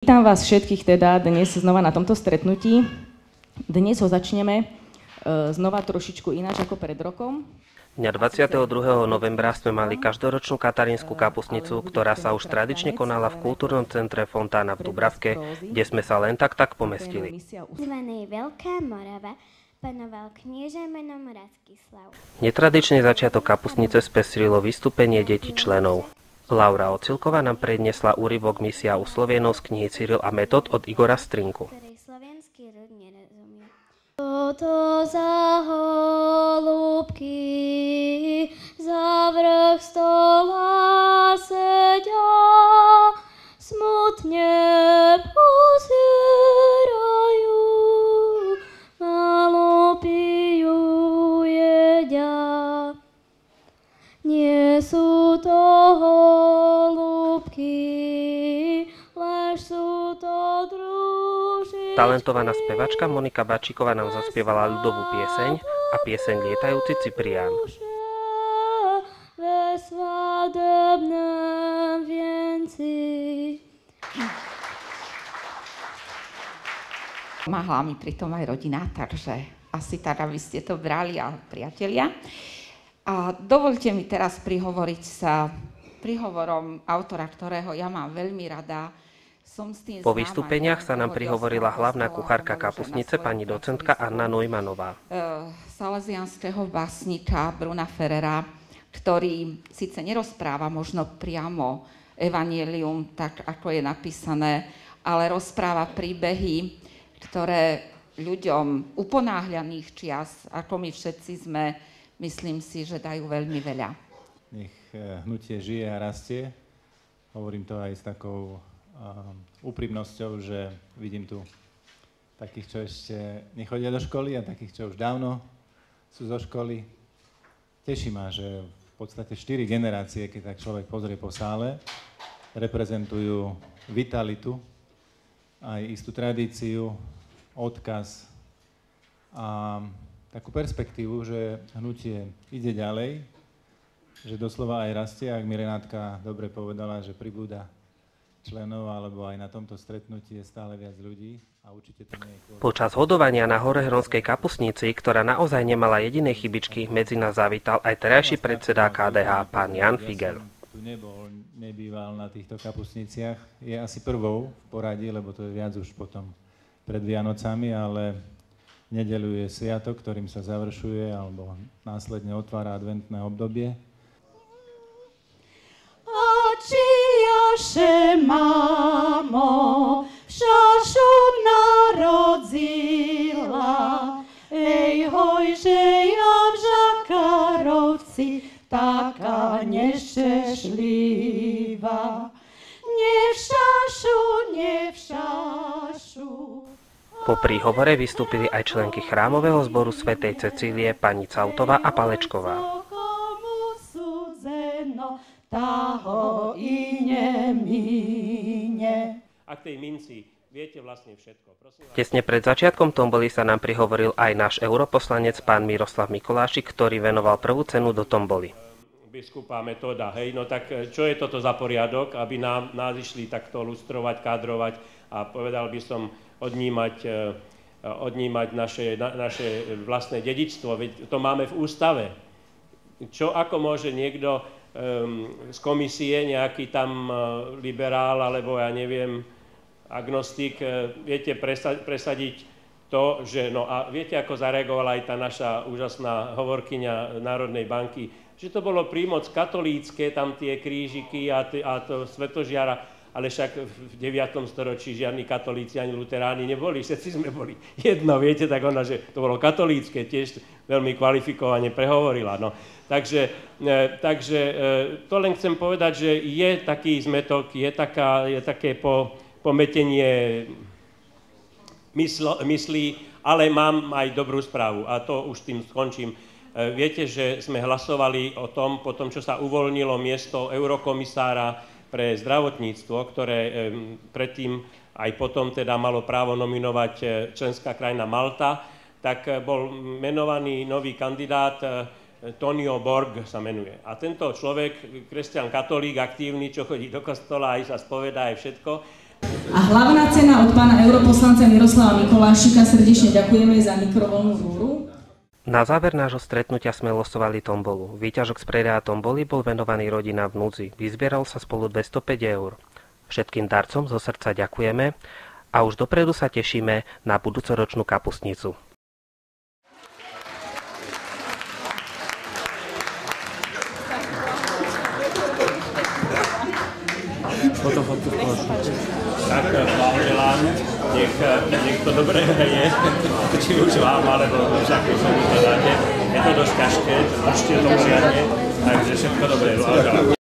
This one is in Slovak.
Vítam vás všetkých teda dnes znova na tomto stretnutí. Dnes ho začneme znova trošičku ináč ako pred rokom. Dňa 22. novembra sme mali každoročnú katarínsku kapustnicu, ktorá sa už tradične konala v kultúrnom centre Fontána v Dubravke, kde sme sa len tak pomestili. Zvanej Veľká Morava panoval knieža menom Rastislav. Netradičný začiatok kapustnice spestrilo vystúpenie detí členov. Laura Ocilková nám predniesla úryvok Misia u Slovienov z knihy Cyril a Metod od Igora Strinku. Slovenský ľud nerozumie. Toto za holúbky za vrch stola sedia, smutne pozierajú, málo pijú, jedia. Nie sú to holúbky, lež sú to družičky. Talentovaná spevačka Monika Bačíková nám zaspievala ľudovú pieseň a pieseň Lietajúci Ciprián. Ve svadebnom vienci. Pomáhala mi pritom aj rodina, takže asi teda vy ste to brali a priatelia. A dovolte mi teraz prihovoriť sa príhovorom autora, ktorého ja mám veľmi rada. Po vystúpeniach sa nám prihovorila hlavná kuchárka kapustnice, pani docentka Anna Neumannová. Salesianského básnika Bruna Ferrera, ktorý síce nerozpráva možno priamo evanjelium, tak ako je napísané, ale rozpráva príbehy, ktoré ľuďom uponáhľaných čias, ako my všetci sme, myslím si, že dajú veľmi veľa. Nech hnutie žije a rastie. Hovorím to aj s takou úprimnosťou, že vidím tu takých, čo ešte nechodia do školy a takých, čo už dávno sú zo školy. Teší ma, že v podstate 4 generácie, keď tak človek pozrie po sále, reprezentujú vitalitu, aj istú tradíciu, odkaz a takú perspektívu, že hnutie ide ďalej, že doslova aj rastie, ak mi Renátka dobre povedala, že pribúda členov, alebo aj na tomto stretnutí je stále viac ľudí a určite to nie je... Počas hodovania na Horehronskej kapustnici, ktorá naozaj nemala jediné chybičky, medzi nás zavítal aj terajší predseda KDH, pán Jan Figel. Tu nebýval na týchto kapustniciach, je asi prvou v poradí, lebo to je viac už potom pred Vianocami, ale nedeľu je sviatok, ktorým sa završuje alebo následne otvára adventné obdobie. Očiaše, mamo, všašu narodzila, ej hoj, že ja v Žakarovci taká nešťastlivá. Nevšašu, nevšašu. Po príhovore vystúpili aj členky chrámového zboru svätej Cecílie, pani Cautová a Palečková. Táho i nemíne. A k tej minci viete vlastne všetko. Prosím vás. Tesne pred začiatkom tomboli sa nám prihovoril aj náš europoslanec pán Miroslav Mikolášik, ktorý venoval prvú cenu do tomboli. Biskupa Metoda, hej, no tak čo je toto za poriadok, aby nás išli takto lustrovať, kádrovať a povedal by som odnímať naše vlastné dedičstvo, veď to máme v ústave. Ako môže niekto z komisie, nejaký tam liberál, alebo ja neviem, agnostik, viete presadiť to, že, no a viete, ako zareagovala aj tá naša úžasná hovorkyňa Národnej banky, že to bolo prímoc katolícke, tam tie krížiky a to svetožiara, ale však v 9. storočí žiadni katolíci ani luteráni neboli, všetci sme boli jedno, viete, tak ona, že to bolo katolícke, tiež veľmi kvalifikovane prehovorila. No. Takže to len chcem povedať, že je taký zmetok, je také pometenie myslí, ale mám aj dobrú správu a to už tým skončím. Viete, že sme hlasovali o tom, po tom, čo sa uvoľnilo miesto eurokomisára pre zdravotníctvo, ktoré predtým aj potom teda malo právo nominovať členská krajina Malta, tak bol menovaný nový kandidát Tonio Borg sa menuje. A tento človek, kresťan katolík, aktívny, čo chodí do kostola, aj sa spovedá, aj všetko, A hlavná cena od pána europoslanca Miroslava Mikolášika, srdečne ďakujeme za mikrovlnnú rúru. Na záver nášho stretnutia sme losovali tombolu. Výťažok z predaja tomboly bol venovaný rodinám v núdzi. Vyzbieral sa spolu 205 eur. Všetkým darcom zo srdca ďakujeme a už dopredu sa tešíme na budúcoročnú kapustnicu. Tak blahoželám, nech to dobre je, či už vám, alebo už ako sa to dáte. Je to dosť ťažké, držte to poriadne, takže všetko dobré, blahoželám.